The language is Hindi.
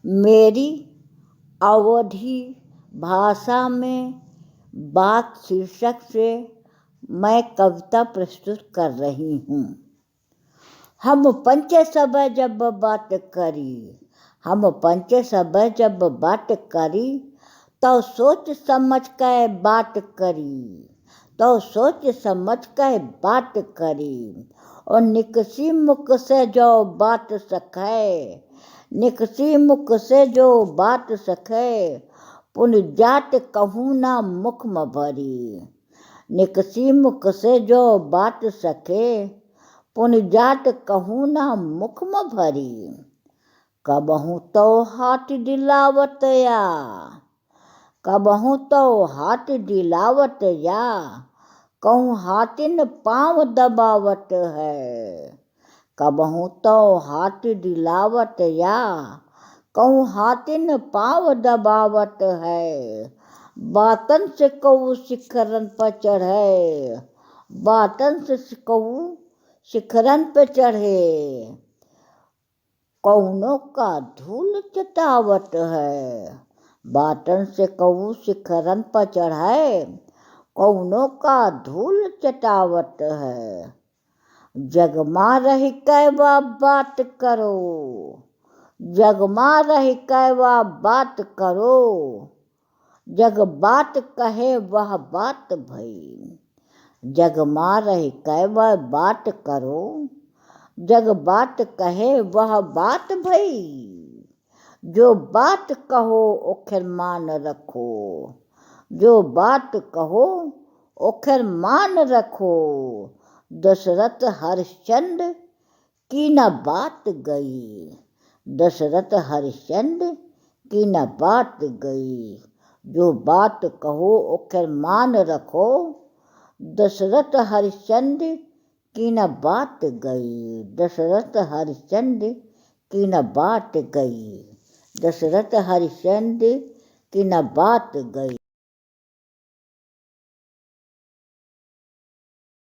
मेरी अवधी भाषा में बात शीर्षक से मैं कविता प्रस्तुत कर रही हूँ। हम पंचे सब जब बात करी, हम पंचे सब जब बात करी, तो सोच समझ के बात करी, तो सोच समझ के बात करी। और निकसी मुख से जो बात सखे, निकसी मुख से जो बात सखे, पुन जात कहूँ ना मुख में भरी। निकसी मुख से जो बात सखे, पुन जात कहूँ ना मुख में भरी। कबहू तो हाथ दिलावत या, कबहू तो हाथ दिलावत या, कहूँ हाथिन पाँव दबावत है। कबहू तो हाथ दिलावत या, कहूँ हाथिन पाँव दबावत है। बातन से कहूँ शिखरन पर चढ़े, बातन से कहूँ शिखरन पे चढ़े, कौनों का धूल चटावत है। बातन से कहूँ शिखरन पर चढ़े, कौनों का धूल चटावत है। जग माँ रही कैवा बात करो, जग माँ रही कैवा बात करो, जग बात कहे वह बात भई। जग माँ रही कैवा बात करो, जग बात कहे वह बात भई। जो बात कहो ओखर मान रखो, जो बात कहो ओखर मान रखो। दशरथ हरिश्चंद्र की न बात गई, दशरथ हरिश्चंद्र की न बात गई। जो बात कहो ओखर मान रखो, दशरथ हरिश्चंद्र की न बात गई, दशरथ हरिश्चंद्र की न बात गई, दशरथ हरिश्चंद्र की न बात गई।